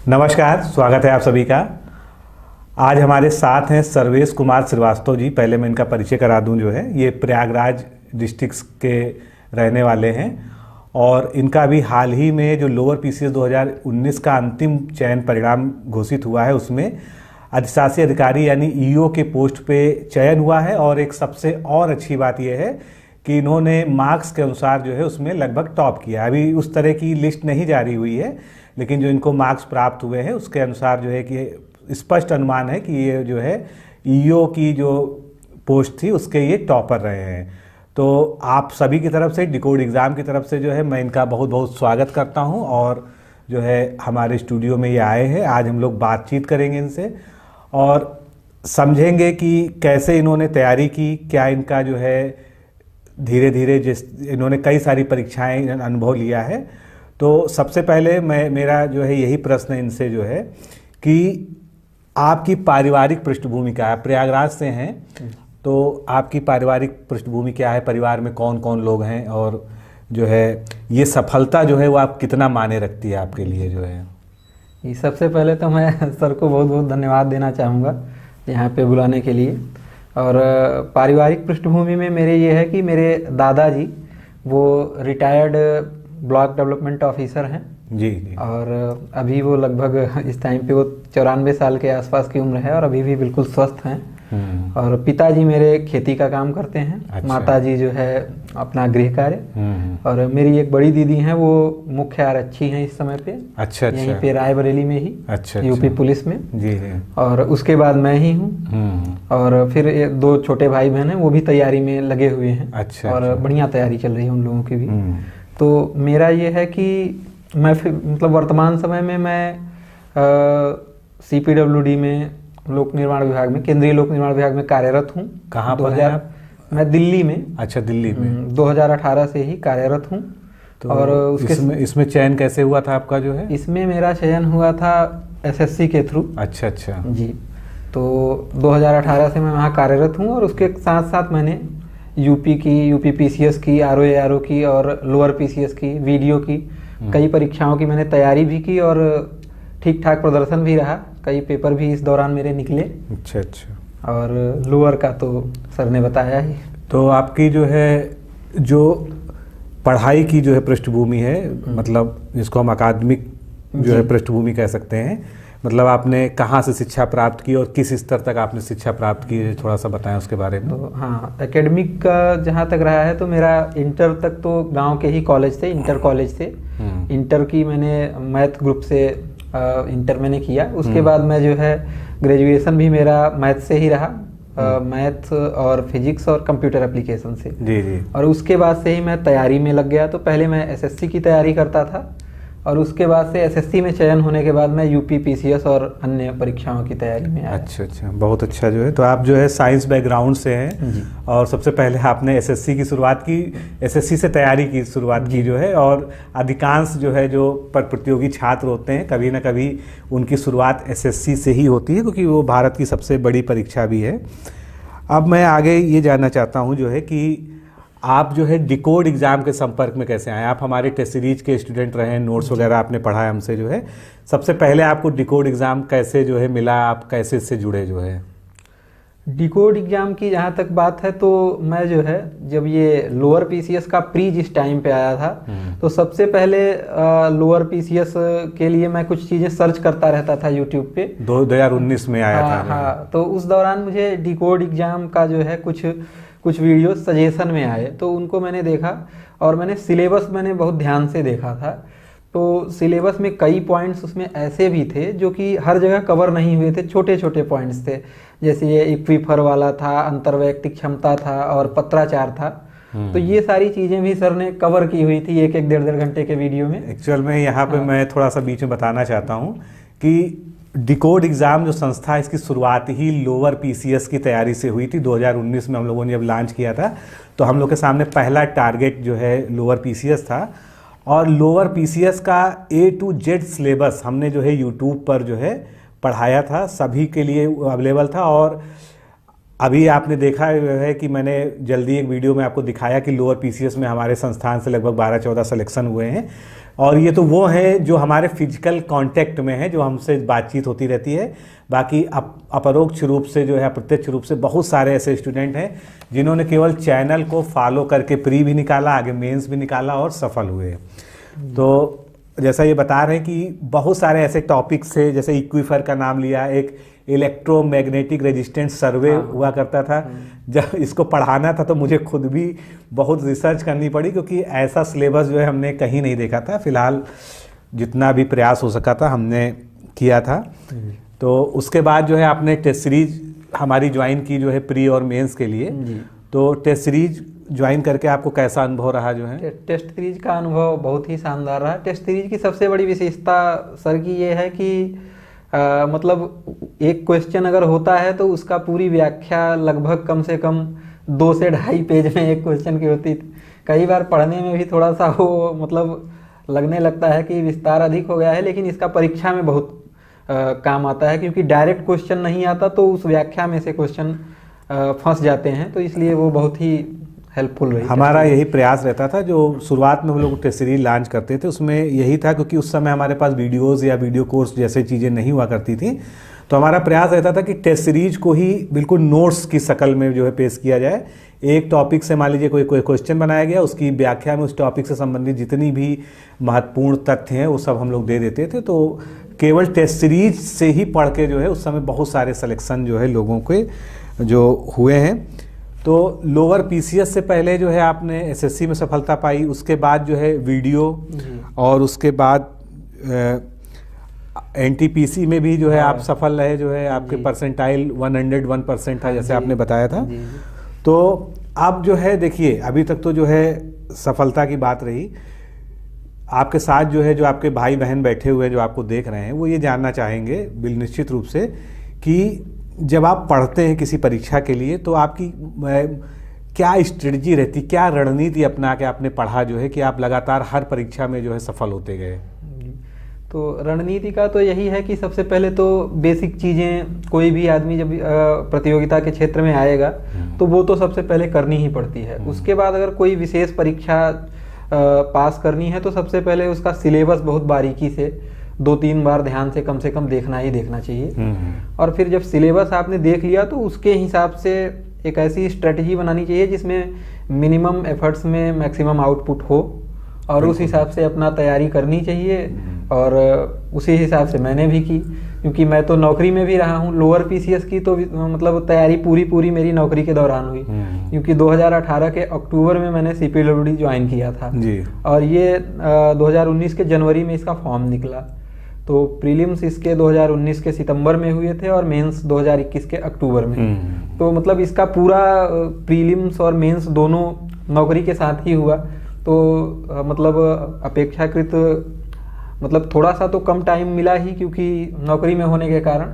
नमस्कार, स्वागत है आप सभी का। आज हमारे साथ हैं सर्वेश कुमार श्रीवास्तव जी। पहले मैं इनका परिचय करा दूं। जो है ये प्रयागराज डिस्ट्रिक्ट के रहने वाले हैं और इनका भी हाल ही में जो लोअर पीसीएस 2019 का अंतिम चयन परिणाम घोषित हुआ है उसमें अधिशासी अधिकारी यानी ईओ के पोस्ट पे चयन हुआ है। और एक सबसे और अच्छी बात यह है कि इन्होंने मार्क्स के अनुसार जो है उसमें लगभग टॉप किया। अभी उस तरह की लिस्ट नहीं जारी हुई है, लेकिन जो इनको मार्क्स प्राप्त हुए हैं उसके अनुसार जो है कि स्पष्ट अनुमान है कि ये जो है ईओ की जो पोस्ट थी उसके ये टॉपर रहे हैं। तो आप सभी की तरफ से, डिकोड एग्ज़ाम की तरफ से जो है मैं इनका बहुत बहुत स्वागत करता हूं। और जो है हमारे स्टूडियो में ये आए हैं। आज हम लोग बातचीत करेंगे इनसे और समझेंगे कि कैसे इन्होंने तैयारी की, क्या इनका जो है धीरे धीरे इन्होंने कई सारी परीक्षाएं अनुभव लिया है। तो सबसे पहले मेरा जो है यही प्रश्न इनसे जो है कि आपकी पारिवारिक पृष्ठभूमि क्या है। प्रयागराज से हैं तो आपकी पारिवारिक पृष्ठभूमि क्या है, परिवार में कौन कौन लोग हैं और जो है ये सफलता जो है वो आप कितना मायने रखती है आपके लिए जो है। ये सबसे पहले तो मैं सर को बहुत बहुत धन्यवाद देना चाहूँगा यहाँ पे बुलाने के लिए। और पारिवारिक पृष्ठभूमि में मेरे ये है कि मेरे दादाजी वो रिटायर्ड ब्लॉक डेवलपमेंट ऑफिसर हैं जी जी। और अभी वो लगभग इस टाइम पे वो 94 साल के आसपास की उम्र है और अभी भी बिल्कुल स्वस्थ हैं। और पिताजी मेरे खेती का काम करते हैं। अच्छा। माताजी जो है अपना गृह कार्य। और मेरी एक बड़ी दीदी हैं वो मुख्य आरक्षी हैं इस समय पे। अच्छा। यहीं पे रायबरेली में ही। अच्छा। यूपी पुलिस में जी जी। और उसके बाद मैं ही हूँ। और फिर दो छोटे भाई बहन हैं वो भी तैयारी में लगे हुए हैं। अच्छा। और बढ़िया तैयारी चल रही है उन लोगों की भी। तो मेरा ये है कि मैं फिर मतलब वर्तमान समय में मैं CPWD में लोक निर्माण विभाग में, केंद्रीय लोक निर्माण विभाग में कार्यरत हूँ। कहाँ पर हैं आप? मैं दिल्ली में। अच्छा, दिल्ली में 2018 से ही कार्यरत हूँ। तो और उसके इसमें चयन कैसे हुआ था आपका जो है? इसमें मेरा चयन हुआ था SSC के थ्रू। अच्छा अच्छा जी। तो 2018 से मैं वहाँ कार्यरत हूँ और उसके साथ साथ मैंने यूपी PCS की, RO की और लोअर PCS की, वीडियो की कई परीक्षाओं की मैंने तैयारी भी की और ठीक ठाक प्रदर्शन भी रहा। कई पेपर भी इस दौरान मेरे निकले। अच्छा अच्छा। और लोअर का तो सर ने बताया ही। तो आपकी जो है जो पढ़ाई की जो है पृष्ठभूमि है, मतलब जिसको हम अकादमिक जो है पृष्ठभूमि कह सकते हैं, मतलब आपने कहाँ से शिक्षा प्राप्त की और किस स्तर तक आपने शिक्षा प्राप्त की, थोड़ा सा बताएं उसके बारे में। तो हाँ, एकेडमिक का जहाँ तक रहा है तो मेरा इंटर तक तो गांव के ही कॉलेज थे, इंटर कॉलेज थे। इंटर की मैंने मैथ ग्रुप से इंटर मैंने किया। उसके बाद मैं जो है ग्रेजुएशन भी मेरा मैथ से ही रहा। मैथ और फिजिक्स और कंप्यूटर एप्लीकेशन से। जी जी। और उसके बाद से ही मैं तैयारी में लग गया। तो पहले मैं SSC की तैयारी करता था और उसके बाद से SSC में चयन होने के बाद मैं यूपी PCS और अन्य परीक्षाओं की तैयारी में आया। अच्छा अच्छा, बहुत अच्छा। जो है तो आप जो है साइंस बैकग्राउंड से हैं और सबसे पहले आपने SSC की शुरुआत की, SSC से तैयारी की शुरुआत की जो है। और अधिकांश जो है जो प्रतियोगी छात्र होते हैं कभी ना कभी उनकी शुरुआत SSC से ही होती है, क्योंकि वो भारत की सबसे बड़ी परीक्षा भी है। अब मैं आगे ये जानना चाहता हूँ जो है कि आप जो है डिकोड एग्ज़ाम के संपर्क में कैसे आए। आप हमारे टेस्ट सीरीज के स्टूडेंट रहे हैं, नोट्स वगैरह आपने पढ़ा है हमसे जो है। सबसे पहले आपको डिकोड एग्ज़ाम कैसे जो है मिला, आप कैसे इससे जुड़े जो है? डिकोड एग्जाम की जहाँ तक बात है तो मैं जो है जब ये लोअर PCS का प्री जिस टाइम पे आया था तो सबसे पहले लोअर PCS के लिए मैं कुछ चीज़ें सर्च करता रहता था यूट्यूब पे। 2019 में आया था। हाँ, तो उस दौरान मुझे डिकोड एग्जाम का जो है कुछ वीडियो सजेशन में आए तो उनको मैंने देखा और मैंने सिलेबस बहुत ध्यान से देखा था। तो सिलेबस में कई पॉइंट्स उसमें ऐसे भी थे जो कि हर जगह कवर नहीं हुए थे, छोटे छोटे पॉइंट्स थे। जैसे ये इक्विफर वाला था, अंतर्वैयक्तिक क्षमता था और पत्राचार था। तो ये सारी चीज़ें भी सर ने कवर की हुई थी एक डेढ़ घंटे के वीडियो में। एक्चुअल में यहाँ पे मैं थोड़ा सा बीच में बताना चाहता हूँ कि डिकोड एग्ज़ाम जो संस्था है इसकी शुरुआत ही लोअर PCS की तैयारी से हुई थी। 2019 में हम लोगों ने जब लॉन्च किया था तो हम लोग के सामने पहला टारगेट जो है लोअर PCS था। और लोअर PCS का A to Z सिलेबस हमने जो है यूट्यूब पर जो है पढ़ाया था, सभी के लिए अवेलेबल था। और अभी आपने देखा है कि मैंने जल्दी एक वीडियो में आपको दिखाया कि लोअर PCS में हमारे संस्थान से लगभग 12-14 सिलेक्शन हुए हैं। और ये तो वो हैं जो हमारे फिजिकल कांटेक्ट में हैं, जो हमसे बातचीत होती रहती है। बाकी अपरोक्ष रूप से जो है, अप्रत्यक्ष रूप से बहुत सारे ऐसे स्टूडेंट हैं जिन्होंने केवल चैनल को फॉलो करके प्री भी निकाला, आगे मेंस भी निकाला और सफल हुए। तो जैसा ये बता रहे हैं कि बहुत सारे ऐसे टॉपिक्स थे, जैसे इक्विफर का नाम लिया, एक इलेक्ट्रोमैग्नेटिक रेजिस्टेंस सर्वे हुआ करता था। जब इसको पढ़ाना था तो मुझे खुद भी बहुत रिसर्च करनी पड़ी, क्योंकि ऐसा सिलेबस जो है हमने कहीं नहीं देखा था। फिलहाल जितना भी प्रयास हो सका था हमने किया था। तो उसके बाद जो है आपने टेस्ट सीरीज हमारी ज्वाइन की जो है प्री और मेंस के लिए। तो टेस्ट सीरीज ज्वाइन करके आपको कैसा अनुभव रहा जो है? टेस्ट सीरीज का अनुभव बहुत ही शानदार रहा। टेस्ट सीरीज की सबसे बड़ी विशेषता सर की ये है कि मतलब एक क्वेश्चन अगर होता है तो उसका पूरी व्याख्या लगभग कम से कम 2 से 2.5 पेज में एक क्वेश्चन की होती थी। कई बार पढ़ने में भी थोड़ा सा वो मतलब लगने लगता है कि विस्तार अधिक हो गया है, लेकिन इसका परीक्षा में बहुत काम आता है, क्योंकि डायरेक्ट क्वेश्चन नहीं आता तो उस व्याख्या में से क्वेश्चन फंस जाते हैं। तो इसलिए वो बहुत ही हेल्पफुल रही। हमारा यही प्रयास रहता था। जो शुरुआत में हम लोग टेस्ट सीरीज लॉन्च करते थे उसमें यही था, क्योंकि उस समय हमारे पास वीडियोज़ या वीडियो कोर्स जैसे चीज़ें नहीं हुआ करती थी। तो हमारा प्रयास रहता था कि टेस्ट सीरीज को ही बिल्कुल नोट्स की शक्ल में जो है पेश किया जाए। एक टॉपिक से मान लीजिए कोई क्वेश्चन बनाया गया, उसकी व्याख्या में उस टॉपिक से संबंधित जितनी भी महत्वपूर्ण तथ्य हैं वो सब हम लोग दे देते थे। तो केवल टेस्ट सीरीज से ही पढ़ के जो है उस समय बहुत सारे सिलेक्शन जो है लोगों के जो हुए हैं। तो लोअर पीसीएस से पहले जो है आपने एसएससी में सफलता पाई, उसके बाद जो है वीडियो और उसके बाद एनटीपीसी में भी जो है आप सफल रहे। जो है आपके परसेंटाइल 101% था, जैसे आपने बताया था। तो अब जो है देखिए, अभी तक तो जो है सफलता की बात रही। आपके साथ जो है जो आपके भाई बहन बैठे हुए जो आपको देख रहे हैं, वो ये जानना चाहेंगे बिल निश्चित रूप से कि जब आप पढ़ते हैं किसी परीक्षा के लिए तो आपकी क्या स्ट्रेटजी रहती, क्या रणनीति अपना के आपने पढ़ा जो है कि आप लगातार हर परीक्षा में जो है सफल होते गए? तो रणनीति का तो यही है कि सबसे पहले तो बेसिक चीज़ें कोई भी आदमी जब प्रतियोगिता के क्षेत्र में आएगा तो वो तो सबसे पहले करनी ही पड़ती है। उसके बाद अगर कोई विशेष परीक्षा पास करनी है तो सबसे पहले उसका सिलेबस बहुत बारीकी से 2-3 बार ध्यान से कम देखना ही देखना चाहिए। और फिर जब सिलेबस आपने देख लिया तो उसके हिसाब से एक ऐसी स्ट्रेटजी बनानी चाहिए जिसमें मिनिमम एफर्ट्स में मैक्सिमम आउटपुट हो, और उस हिसाब से अपना तैयारी करनी चाहिए। और उसी हिसाब से मैंने भी की, क्योंकि मैं तो नौकरी में भी रहा हूँ। लोअर पीसीएस की तो मतलब तैयारी पूरी मेरी नौकरी के दौरान हुई, क्योंकि 2018 के अक्टूबर में मैंने सीपीडब्ल्यूडी ज्वाइन किया था जी। और ये 2019 के जनवरी में इसका फॉर्म निकला। तो प्रीलिम्स इसके 2019 के सितंबर में हुए थे और मेंस 2021 के अक्टूबर में। तो मतलब इसका पूरा प्रीलिम्स और मेंस दोनों नौकरी के साथ ही हुआ। तो मतलब अपेक्षाकृत मतलब थोड़ा सा तो कम टाइम मिला ही, क्योंकि नौकरी में होने के कारण।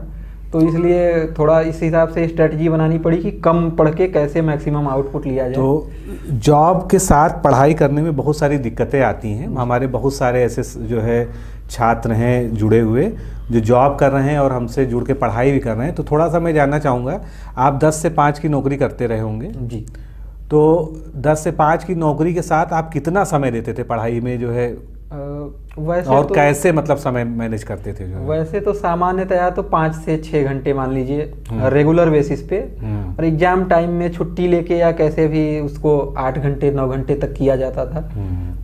तो इसलिए थोड़ा इस हिसाब से स्ट्रेटजी बनानी पड़ी कि कम पढ़ के कैसे मैक्सिमम आउटपुट लिया जाए। तो जॉब के साथ पढ़ाई करने में बहुत सारी दिक्कतें आती हैं। हमारे बहुत सारे ऐसे जो है छात्र हैं जुड़े हुए जो जॉब कर रहे हैं और हमसे जुड़ के पढ़ाई भी कर रहे हैं। तो थोड़ा सा मैं जानना चाहूँगा, आप 10 से 5 की नौकरी करते रहे होंगे जी। तो 10 से 5 की नौकरी के साथ आप कितना समय देते थे पढ़ाई में जो है, वैसे और तो कैसे मतलब समय मैनेज करते थे? जो वैसे तो सामान्यतया तो 5 से 6 घंटे मान लीजिए रेगुलर बेसिस पे, और एग्जाम टाइम में छुट्टी लेके या कैसे भी उसको 8 घंटे 9 घंटे तक किया जाता था।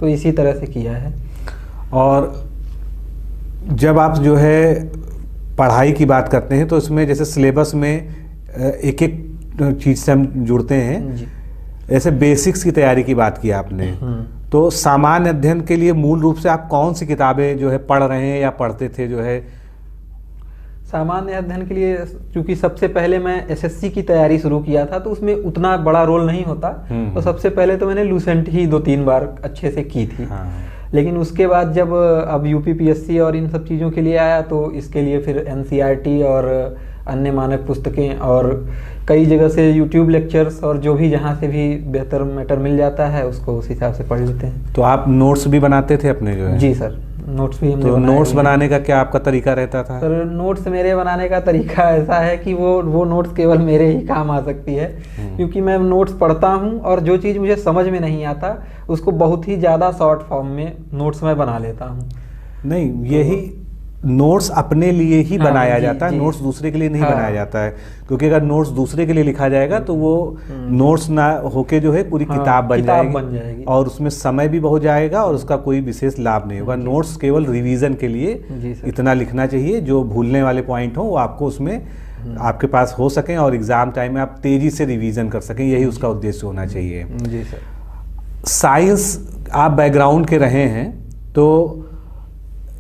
तो इसी तरह से किया है। और जब आप जो है पढ़ाई की बात करते हैं तो इसमें जैसे सिलेबस में एक एक चीज़ से हम जुड़ते हैं, ऐसे बेसिक्स की तैयारी की बात की आपने। तो सामान्य अध्ययन के लिए मूल रूप से आप कौन सी किताबें जो है पढ़ रहे हैं या पढ़ते थे? जो है सामान्य अध्ययन के लिए, क्योंकि सबसे पहले मैं एसएससी की तैयारी शुरू किया था तो उसमें उतना बड़ा रोल नहीं होता। तो सबसे पहले तो मैंने लूसेंट ही 2-3 बार अच्छे से की थी। लेकिन उसके बाद जब अब यूपीपीएससी और इन सब चीज़ों के लिए आया तो इसके लिए फिर एनसीईआरटी और अन्य मानक पुस्तकें और कई जगह से यूट्यूब लेक्चर्स और जो भी जहाँ से भी बेहतर मैटर मिल जाता है उसको उस हिसाब से पढ़ लेते हैं। तो आप नोट्स भी बनाते थे अपने जो है? जी सर, नोट्स भी हमने तो बनाए नोट्स हुए हैं। बनाने का क्या आपका तरीका रहता था? सर नोट्स मेरे बनाने का तरीका ऐसा है कि वो नोट्स केवल मेरे ही काम आ सकती है, क्योंकि मैं नोट्स पढ़ता हूँ और जो चीज़ मुझे समझ में नहीं आता उसको बहुत ही ज़्यादा शॉर्ट फॉर्म में नोट्स में बना लेता हूँ। नहीं, यही नोट्स अपने लिए ही हाँ, बनाया जी, जाता है, जी। नोट्स दूसरे के लिए नहीं हाँ। बनाया जाता है, क्योंकि अगर नोट्स दूसरे के लिए लिखा जाएगा तो वो नोट्स ना होके जो है पूरी हाँ, किताब बन किताब जाएगी, बन जाएगी। और उसमें समय भी बहुत जाएगा और उसका कोई विशेष लाभ नहीं होगा। नोट्स केवल रिवीजन के लिए जी सर। इतना लिखना चाहिए, जो भूलने वाले पॉइंट हो वो आपको उसमें आपके पास हो सकें और एग्जाम टाइम में आप तेजी से रिवीजन कर सकें, यही उसका उद्देश्य होना चाहिए। जी सर। साइंस आप बैकग्राउंड के रहे हैं, तो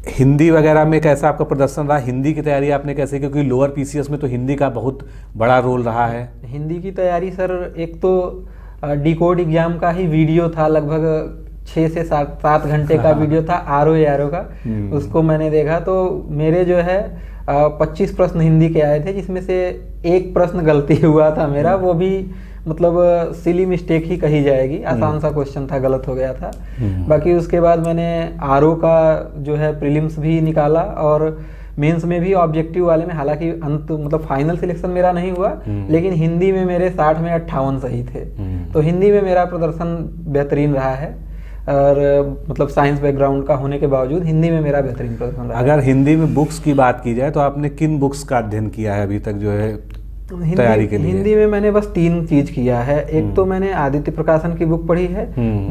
हिंदी वगैरह में कैसा आपका प्रदर्शन रहा? हिंदी की तैयारी आपने कैसे, क्योंकि लोअर पीसीएस में तो हिंदी का बहुत बड़ा रोल रहा है। हिंदी की तैयारी सर, एक तो डिकोड एग्जाम का ही वीडियो था, लगभग 6 से 7 घंटे का वीडियो था आरओ का, उसको मैंने देखा। तो मेरे जो है 25 प्रश्न हिंदी के आए थे, जिसमें से एक प्रश्न गलती हुआ था मेरा, वो भी मतलब सिली मिस्टेक ही कही जाएगी, आसान सा क्वेश्चन था, गलत हो गया था। बाकी उसके बाद मैंने आरओ का जो है प्रीलिम्स भी निकाला और मेंस में भी ऑब्जेक्टिव वाले में, हालांकि अंत मतलब फाइनल सिलेक्शन मेरा नहीं हुआ, लेकिन हिंदी में मेरे 60 में 58 सही थे। तो हिंदी में मेरा प्रदर्शन बेहतरीन रहा है, और मतलब साइंस बैकग्राउंड का होने के बावजूद हिंदी में मेरा बेहतरीन प्रदर्शन रहा है। अगर हिंदी में बुक्स की बात की जाए तो आपने किन बुक्स का अध्ययन किया है अभी तक जो है तैयारी के लिए? हिंदी में मैंने बस 3 चीज किया है। एक तो मैंने आदित्य प्रकाशन की बुक पढ़ी है,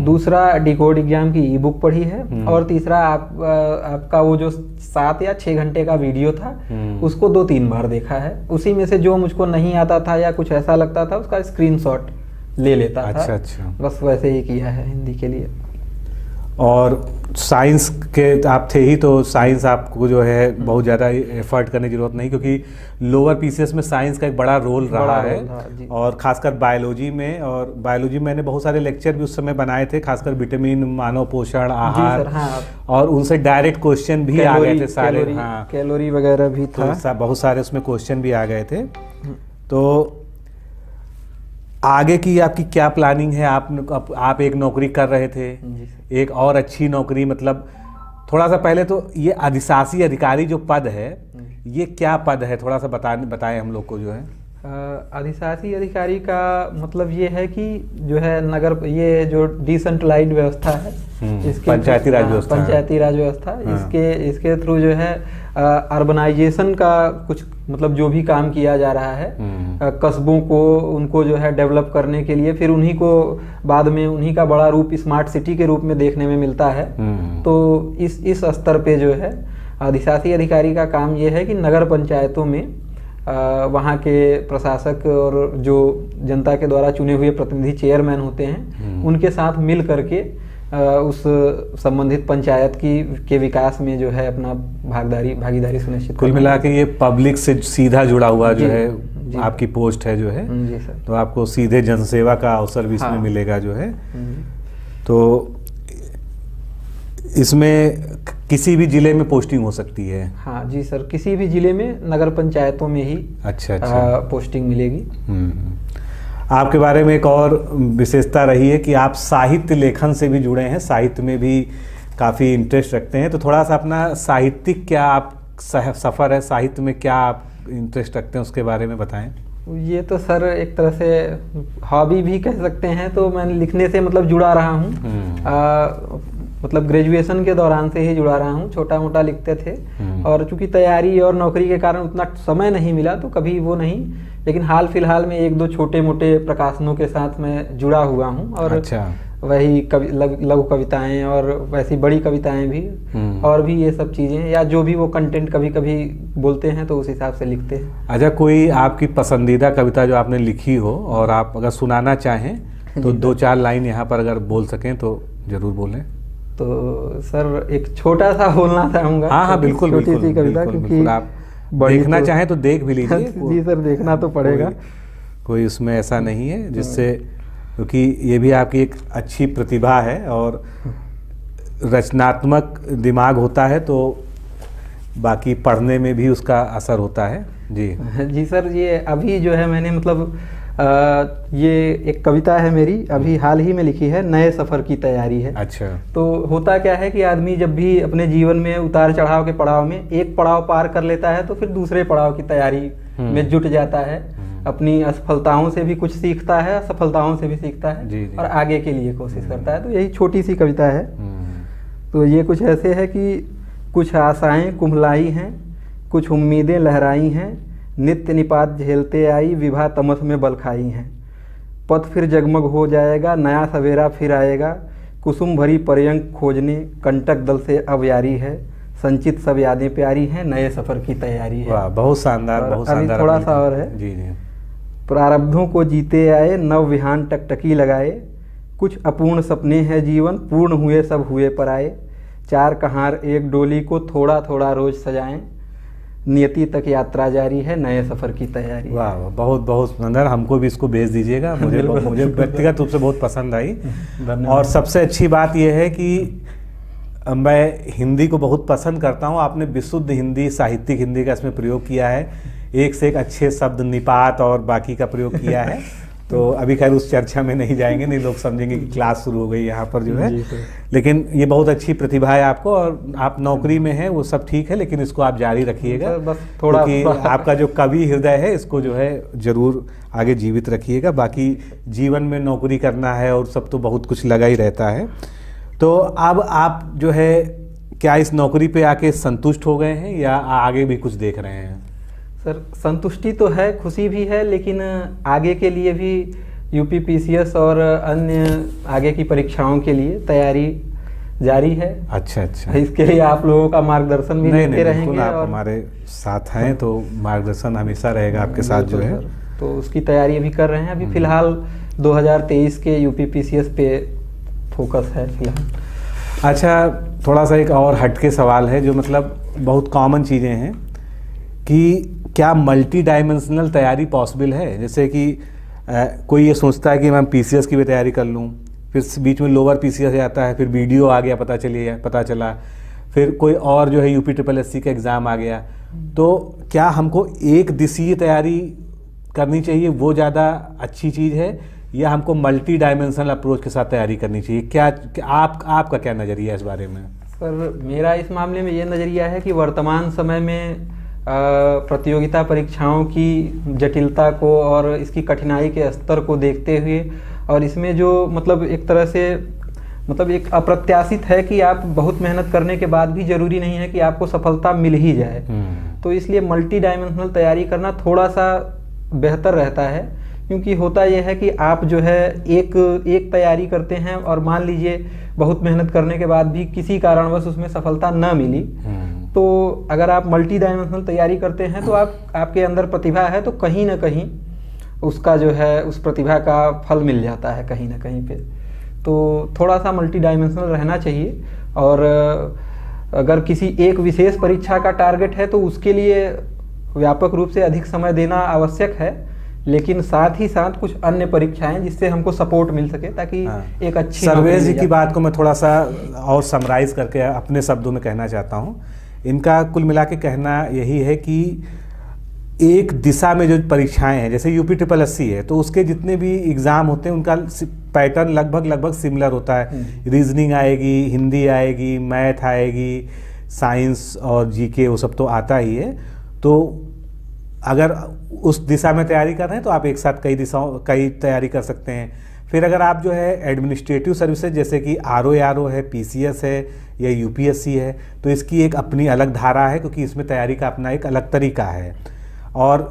दूसरा डिकोड एग्जाम की ई बुक पढ़ी है, और तीसरा आपका वो जो 7 या 6 घंटे का वीडियो था उसको 2-3 बार देखा है। उसी में से जो मुझको नहीं आता था या कुछ ऐसा लगता था उसका स्क्रीनशॉट ले लेता था। अच्छा। बस वैसे ही किया है हिंदी के लिए। और साइंस के आप थे ही, तो साइंस आपको जो है बहुत ज़्यादा एफर्ट करने की जरूरत नहीं, क्योंकि लोअर पीसीएस में साइंस का एक बड़ा रोल रहा है, और खासकर बायोलॉजी में। और बायोलॉजी में मैंने बहुत सारे लेक्चर भी उस समय बनाए थे, खासकर विटामिन, मानव पोषण, आहार, हाँ। और उनसे डायरेक्ट क्वेश्चन भी आ गए थे सारे। हाँ, कैलोरी वगैरह भी था, तो बहुत सारे उसमें क्वेश्चन भी आ गए थे। तो आगे की आपकी क्या प्लानिंग है? आप एक नौकरी कर रहे थे, एक और अच्छी नौकरी, मतलब थोड़ा सा पहले तो ये अधिशासी अधिकारी जो पद है, ये क्या पद है, थोड़ा सा बताएं हम लोग को जो है। अधिशासी अधिकारी का मतलब ये है कि जो है नगर, ये जो डिसेंट्रलाइज्ड व्यवस्था है, इसके पंचायती राज व्यवस्था, पंचायती राज व्यवस्था, इसके थ्रू जो है अर्बनाइजेशन का कुछ मतलब जो भी काम किया जा रहा है, कस्बों को उनको जो है डेवलप करने के लिए, फिर उन्हीं को बाद में उन्हीं का बड़ा रूप स्मार्ट सिटी के रूप में देखने में मिलता है। तो इस स्तर पे जो है अधिशासी अधिकारी का काम ये है कि नगर पंचायतों में वहाँ के प्रशासक और जो जनता के द्वारा चुने हुए प्रतिनिधि चेयरमैन होते हैं, उनके साथ मिल करके उस संबंधित पंचायत के विकास में जो है अपना भागीदारी सुनिश्चित। कुल मिला के ये पब्लिक से सीधा जुड़ा हुआ जो है आपकी पोस्ट है जो है। जी सर। तो आपको सीधे जनसेवा का अवसर भी इसमें मिलेगा जो है। तो इसमें किसी भी जिले में पोस्टिंग हो सकती है? हाँ जी सर, किसी भी जिले में नगर पंचायतों में ही अच्छा पोस्टिंग मिलेगी। आपके बारे में एक और विशेषता रही है कि आप साहित्य लेखन से भी जुड़े हैं, साहित्य में भी काफ़ी इंटरेस्ट रखते हैं। तो थोड़ा सा अपना साहित्यिक क्या आप सफ़र है, साहित्य में क्या आप इंटरेस्ट रखते हैं, उसके बारे में बताएं। ये तो सर एक तरह से हॉबी भी कह सकते हैं। तो मैं लिखने से मतलब जुड़ा रहा हूँ, मतलब ग्रेजुएशन के दौरान से ही जुड़ा रहा हूँ, छोटा मोटा लिखते थे। और चूंकि तैयारी और नौकरी के कारण उतना समय नहीं मिला तो कभी वो नहीं, लेकिन हाल फिलहाल में 1-2 छोटे मोटे प्रकाशनों के साथ मैं जुड़ा हुआ हूँ। और अच्छा। वही लघु कविताएं और वैसी बड़ी कविताएं भी, और भी ये सब चीज़ें, या जो भी वो कंटेंट कभी कभी बोलते हैं तो उस हिसाब से लिखते हैं। अच्छा, कोई आपकी पसंदीदा कविता जो आपने लिखी हो और आप अगर सुनाना चाहें तो 2-4 लाइन यहाँ पर अगर बोल सकें तो ज़रूर बोलें। तो सर एक छोटा सा बोलना चाहूँगा। हाँ, बिल्कुल, छोटी सी कविता, क्योंकि आप देखना चाहें तो देख भी लीजिए। जी सर, देखना तो पड़ेगा। कोई उसमें ऐसा नहीं है जिससे, क्योंकि ये भी आपकी एक अच्छी प्रतिभा है और रचनात्मक दिमाग होता है तो बाकी पढ़ने में भी उसका असर होता है। जी जी सर, ये अभी जो है मैंने मतलब ये एक कविता है मेरी, अभी हाल ही में लिखी है, नए सफ़र की तैयारी है। अच्छा। तो होता क्या है कि आदमी जब भी अपने जीवन में उतार चढ़ाव के पड़ाव में एक पड़ाव पार कर लेता है तो फिर दूसरे पड़ाव की तैयारी में जुट जाता है। अपनी असफलताओं से भी कुछ सीखता है, असफलताओं से भी सीखता है जी। और आगे के लिए कोशिश करता है। तो यही छोटी सी कविता है। तो ये कुछ ऐसे है कि कुछ आशाएं कुम्हलाई हैं, कुछ उम्मीदें लहराई हैं, नित्य निपात झेलते आई विभा तमस में बल खाई हैं। पथ फिर जगमग हो जाएगा, नया सवेरा फिर आएगा, कुसुम भरी पर्यंक खोजने कंटक दल से अब यारी है, संचित सब यादें प्यारी हैं, नए सफ़र की तैयारी है। वाह, बहुत शानदार, बहुत शानदार। थोड़ा सा और है। जी जी। प्रारब्धों को जीते आए, नव विहान टकटकी लगाए, कुछ अपूर्ण सपने हैं जीवन, पूर्ण हुए सब हुए पर आए। चार कहार एक डोली को थोड़ा थोड़ा रोज सजाएं, नियति तक यात्रा जारी है, नए सफ़र की तैयारी। वाह, बहुत बहुत सुंदर। हमको भी इसको भेज दीजिएगा, मुझे व्यक्तिगत रूप से बहुत पसंद आई। और सबसे अच्छी बात यह है कि मैं हिंदी को बहुत पसंद करता हूँ। आपने विशुद्ध हिंदी, साहित्यिक हिंदी का इसमें प्रयोग किया है, एक से एक अच्छे शब्द, निपात और बाकी का प्रयोग किया है। तो अभी खैर उस चर्चा में नहीं जाएंगे, नहीं लोग समझेंगे कि क्लास शुरू हो गई यहाँ पर जो है। लेकिन ये बहुत अच्छी प्रतिभा है आपको, और आप नौकरी में हैं वो सब ठीक है, लेकिन इसको आप जारी रखिएगा, बस थोड़ा क्योंकि आपका जो कवि हृदय है इसको जो है जरूर आगे जीवित रखिएगा। बाकी जीवन में नौकरी करना है और सब तो बहुत कुछ लगा ही रहता है। तो अब आप जो है क्या इस नौकरी पे आके संतुष्ट हो गए हैं या आगे भी कुछ देख रहे हैं? सर, संतुष्टि तो है, खुशी भी है, लेकिन आगे के लिए भी यूपीपीसीएस और अन्य आगे की परीक्षाओं के लिए तैयारी जारी है। अच्छा अच्छा। इसके लिए आप लोगों का मार्गदर्शन भी लेते रहेंगे। आप हमारे साथ हैं तो मार्गदर्शन हमेशा रहेगा आपके साथ जो है। तो उसकी तैयारी अभी कर रहे हैं। अभी फिलहाल 2023 के यूपीपीसीएस पे फोकस है फिलहाल। अच्छा, थोड़ा सा एक और हटके सवाल है जो मतलब बहुत कॉमन चीज़ें हैं कि क्या मल्टी डायमेंशनल तैयारी पॉसिबल है? जैसे कि कोई ये सोचता है कि मैं पीसीएस की भी तैयारी कर लूँ, फिर बीच में लोअर पीसीएस आता है, फिर वीडियो आ गया, पता चला, फिर कोई और जो है यूपीएससी का एग्ज़ाम आ गया। तो क्या हमको एक दिशीय तैयारी करनी चाहिए, वो ज़्यादा अच्छी चीज़ है, या हमको मल्टी डायमेंशनल अप्रोच के साथ तैयारी करनी चाहिए? क्या आपका क्या नज़रिया है इस बारे में? सर, मेरा इस मामले में ये नज़रिया है कि वर्तमान समय में प्रतियोगिता परीक्षाओं की जटिलता को और इसकी कठिनाई के स्तर को देखते हुए, और इसमें जो मतलब एक तरह से मतलब एक अप्रत्याशित है कि आप बहुत मेहनत करने के बाद भी ज़रूरी नहीं है कि आपको सफलता मिल ही जाए। तो इसलिए मल्टी डायमेंशनल तैयारी करना थोड़ा सा बेहतर रहता है, क्योंकि होता यह है कि आप जो है एक तैयारी करते हैं और मान लीजिए बहुत मेहनत करने के बाद भी किसी कारणवश उसमें सफलता न मिली, तो अगर आप मल्टी डायमेंशनल तैयारी करते हैं तो आपके अंदर प्रतिभा है, तो कहीं ना कहीं उसका जो है उस प्रतिभा का फल मिल जाता है कहीं ना कहीं पे। तो थोड़ा सा मल्टी डायमेंशनल रहना चाहिए। और अगर किसी एक विशेष परीक्षा का टारगेट है तो उसके लिए व्यापक रूप से अधिक समय देना आवश्यक है, लेकिन साथ ही साथ कुछ अन्य परीक्षाएं जिससे हमको सपोर्ट मिल सके, ताकि एक अच्छी। सर्वेश जी की बात को मैं थोड़ा सा और समराइज करके अपने शब्दों में कहना चाहता हूँ। इनका कुल मिला के कहना यही है कि एक दिशा में जो परीक्षाएं हैं, जैसे यूपीएससी है, तो उसके जितने भी एग्ज़ाम होते हैं उनका पैटर्न लगभग सिमिलर होता है। रीजनिंग आएगी, हिंदी आएगी, मैथ आएगी, साइंस और जीके, वो सब तो आता ही है। तो अगर उस दिशा में तैयारी कर रहे हैं तो आप एक साथ कई तैयारी कर सकते हैं। फिर अगर आप जो है एडमिनिस्ट्रेटिव सर्विसेज जैसे कि आरओ है, पीसीएस है या यूपीएससी है, तो इसकी एक अपनी अलग धारा है, क्योंकि इसमें तैयारी का अपना एक अलग तरीका है। और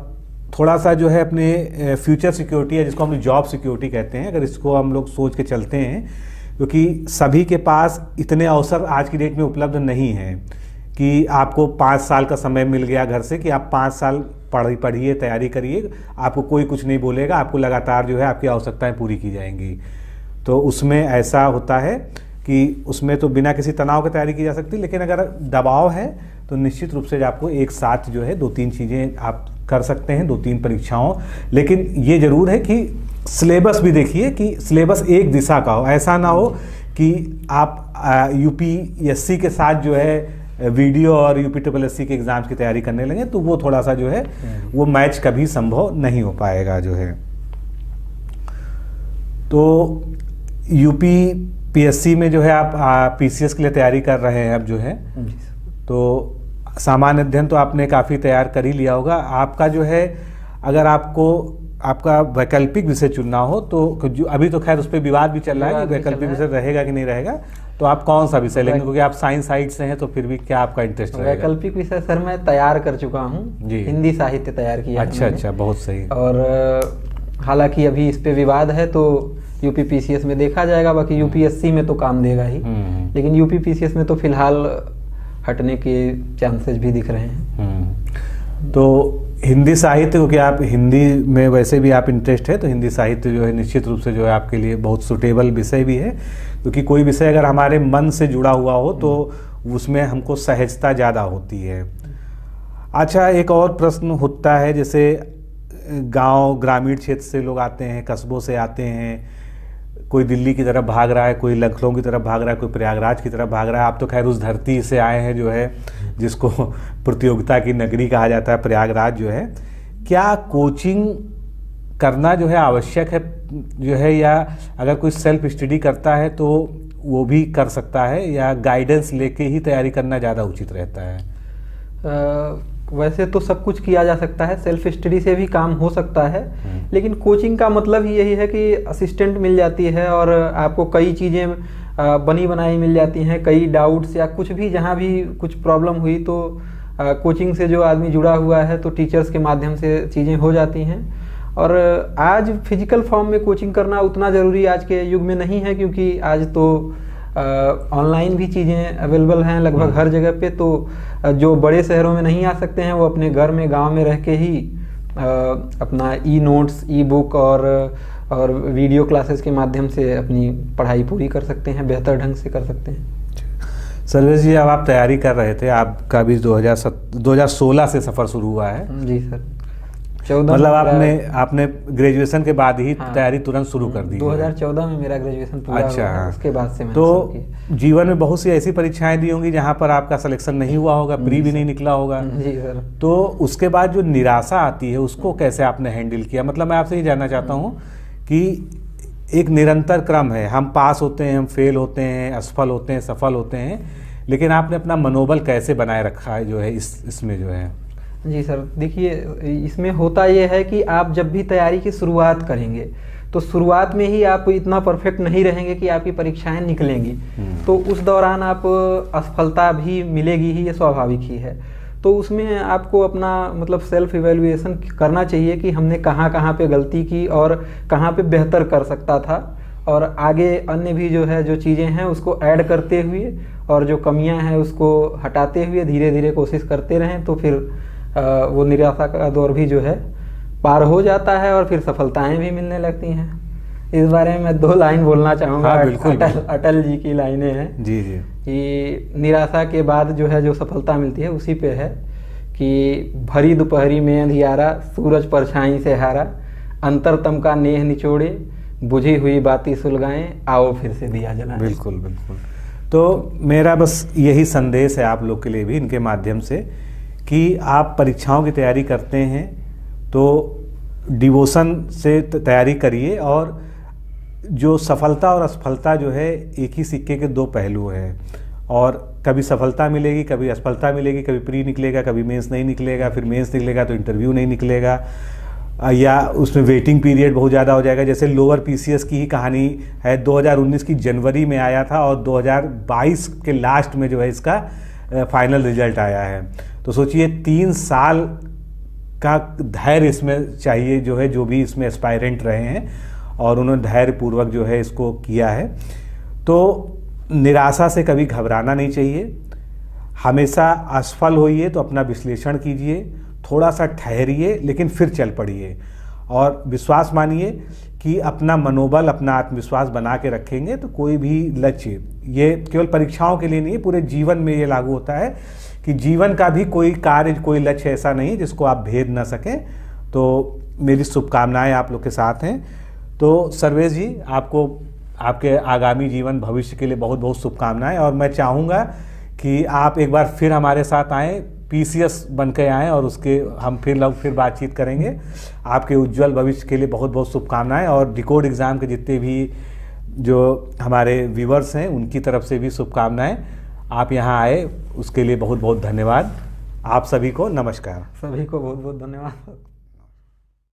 थोड़ा सा जो है अपने फ्यूचर सिक्योरिटी है, जिसको हम जॉब सिक्योरिटी कहते हैं, अगर इसको हम लोग सोच के चलते हैं, क्योंकि सभी के पास इतने अवसर आज की डेट में उपलब्ध नहीं हैं कि आपको 5 साल का समय मिल गया घर से कि आप 5 साल पढ़िए, तैयारी करिए, आपको कोई कुछ नहीं बोलेगा, आपको लगातार जो है आपकी आवश्यकताएं पूरी की जाएंगी। तो उसमें ऐसा होता है कि उसमें तो बिना किसी तनाव के तैयारी की जा सकती है, लेकिन अगर दबाव है तो निश्चित रूप से आपको एक साथ जो है 2-3 चीज़ें आप कर सकते हैं, 2-3 परीक्षाओं। लेकिन ये ज़रूर है कि सिलेबस भी देखिए कि सिलेबस एक दिशा का हो, ऐसा ना हो कि आप यूपीएससी के साथ जो है वीडियो और यूपीएससी के एग्जाम्स की तैयारी करने लगे, तो वो थोड़ा सा जो है वो मैच कभी संभव नहीं हो पाएगा जो है। तो यूपी पीएससी में जो है आप पीसीएस के लिए तैयारी कर रहे हैं अब जो है, तो सामान्य अध्ययन तो आपने काफ़ी तैयार कर ही लिया होगा। आपका जो है अगर आपको आपका वैकल्पिक विषय चुनना हो तो जो अभी तो खैर उस पर विवाद भी चल रहा है कि वैकल्पिक विषय रहेगा कि नहीं रहेगा, तो आप कौन सा विषय लेंगे, क्योंकि आप साइंस साइड से हैं तो फिर भी क्या आपका इंटरेस्ट रहेगा? वैकल्पिक विषय सर मैं तैयार कर चुका हूँ, हिंदी साहित्य तैयार किया। अच्छा, बहुत सही। और हालांकि अभी इस पे विवाद है तो यूपी पीसीएस में देखा जाएगा, बाकी यूपीएससी में तो काम देगा ही, लेकिन यूपी पीसीएस में तो फिलहाल हटने के चांसेस भी दिख रहे हैं। तो हिंदी साहित्य, क्योंकि आप हिंदी में वैसे भी आप इंटरेस्ट है, तो हिंदी साहित्य जो है निश्चित रूप से जो है आपके लिए बहुत सूटेबल विषय भी है, क्योंकि कोई विषय अगर हमारे मन से जुड़ा हुआ हो तो उसमें हमको सहजता ज़्यादा होती है। अच्छा, एक और प्रश्न उठता है, जैसे गांव ग्रामीण क्षेत्र से लोग आते हैं, कस्बों से आते हैं, कोई दिल्ली की तरफ भाग रहा है, कोई लखनऊ की तरफ भाग रहा है, कोई प्रयागराज की तरफ भाग रहा है। आप तो खैर उस धरती से आए हैं जो है जिसको प्रतियोगिता की नगरी कहा जाता है, प्रयागराज जो है। क्या कोचिंग करना जो है आवश्यक है जो है, या अगर कोई सेल्फ स्टडी करता है तो वो भी कर सकता है, या गाइडेंस लेके ही तैयारी करना ज़्यादा उचित रहता है? वैसे तो सब कुछ किया जा सकता है, सेल्फ स्टडी से भी काम हो सकता है, लेकिन कोचिंग का मतलब ही यही है कि असिस्टेंट मिल जाती है और आपको कई चीज़ें बनी बनाई मिल जाती हैं, कई डाउट्स या कुछ भी जहाँ भी कुछ प्रॉब्लम हुई तो कोचिंग से जो आदमी जुड़ा हुआ है तो टीचर्स के माध्यम से चीज़ें हो जाती हैं। और आज फिजिकल फॉर्म में कोचिंग करना उतना ज़रूरी आज के युग में नहीं है, क्योंकि आज तो ऑनलाइन भी चीज़ें अवेलेबल हैं लगभग हर जगह पे। तो जो बड़े शहरों में नहीं आ सकते हैं वो अपने घर में गांव में रह के ही अपना ई नोट्स, ई बुक और वीडियो क्लासेस के माध्यम से अपनी पढ़ाई पूरी कर सकते हैं, बेहतर ढंग से कर सकते हैं। सर्वेश जी, अब आप तैयारी कर रहे थे, आपका भी 2016 से सफ़र शुरू हुआ है? जी सर, 14 मतलब आपने ग्रेजुएशन के बाद ही तैयारी तुरंत शुरू कर दी? 2014 में मेरा ग्रेजुएशन पूरा हुआ, उसके बाद से मैंने तो जीवन में बहुत सी ऐसी परीक्षाएं दी होंगी जहां पर आपका सिलेक्शन नहीं हुआ होगा, प्री भी नहीं निकला होगा। जी सर। तो उसके बाद जो निराशा आती है उसको कैसे आपने हैंडल किया? मतलब मैं आपसे ये जानना चाहता हूँ कि एक निरंतर क्रम है, हम पास होते हैं, हम फेल होते हैं, असफल होते हैं, सफल होते हैं, लेकिन आपने अपना मनोबल कैसे बनाए रखा है जो है इसमें जो है? जी सर, देखिए इसमें होता ये है कि आप जब भी तैयारी की शुरुआत करेंगे तो शुरुआत में ही आप इतना परफेक्ट नहीं रहेंगे कि आपकी परीक्षाएं निकलेंगी, तो उस दौरान आप असफलता भी मिलेगी ही, ये स्वाभाविक ही है। तो उसमें आपको अपना मतलब सेल्फ इवैल्यूएशन करना चाहिए कि हमने कहाँ कहाँ पे गलती की और कहाँ पे बेहतर कर सकता था, और आगे अन्य भी जो है जो चीज़ें हैं उसको ऐड करते हुए और जो कमियां हैं उसको हटाते हुए धीरे धीरे कोशिश करते रहें, तो फिर वो निराशा का दौर भी जो है पार हो जाता है और फिर सफलताएं भी मिलने लगती हैं। इस बारे में मैं 2 लाइन बोलना चाहूँगा। अटल जी की लाइनें हैं जी जी, कि निराशा के बाद जो है जो सफलता मिलती है उसी पे है कि भरी दोपहरी में अंधियारा, सूरज परछाई से हारा, अंतरतम का नेह निचोड़े, बुझी हुई बाती सुलगाएं, आओ फिर से दिया जलाएं। बिल्कुल बिल्कुल। तो मेरा बस यही संदेश है आप लोग के लिए भी इनके माध्यम से कि आप परीक्षाओं की तैयारी करते हैं तो डिवोशन से तैयारी करिए, और जो सफलता और असफलता जो है एक ही सिक्के के 2 पहलू हैं, और कभी सफलता मिलेगी, कभी असफलता मिलेगी, कभी प्री निकलेगा, कभी मेंस नहीं निकलेगा, फिर मेंस निकलेगा तो इंटरव्यू नहीं निकलेगा, या उसमें वेटिंग पीरियड बहुत ज़्यादा हो जाएगा। जैसे लोअर पीसीएस की ही कहानी है, 2019 की जनवरी में आया था और 2022 के लास्ट में जो है इसका फाइनल रिजल्ट आया है। तो सोचिए 3 साल का धैर्य इसमें चाहिए जो है, जो भी इसमें एस्पायरेंट रहे हैं, और उन्होंने धैर्यपूर्वक जो है इसको किया है। तो निराशा से कभी घबराना नहीं चाहिए, हमेशा असफल होइए तो अपना विश्लेषण कीजिए, थोड़ा सा ठहरिए लेकिन फिर चल पड़िए, और विश्वास मानिए कि अपना मनोबल, अपना आत्मविश्वास बना के रखेंगे तो कोई भी लक्ष्य, ये केवल परीक्षाओं के लिए नहीं, पूरे जीवन में ये लागू होता है कि जीवन का भी कोई कार्य, कोई लक्ष्य ऐसा नहीं जिसको आप भेद ना सकें। तो मेरी शुभकामनाएं आप लोग के साथ हैं। तो सर्वेश जी, आपको आपके आगामी जीवन भविष्य के लिए बहुत बहुत शुभकामनाएं, और मैं चाहूँगा कि आप एक बार फिर हमारे साथ आएँ पीसीएस बन के आएँ और उसके हम फिर बातचीत करेंगे। आपके उज्जवल भविष्य के लिए बहुत बहुत शुभकामनाएं, और डिकोड एग्ज़ाम के जितने भी जो हमारे व्यूवर्स हैं उनकी तरफ से भी शुभकामनाएं। आप यहाँ आए उसके लिए बहुत बहुत धन्यवाद। आप सभी को नमस्कार। सभी को बहुत बहुत धन्यवाद।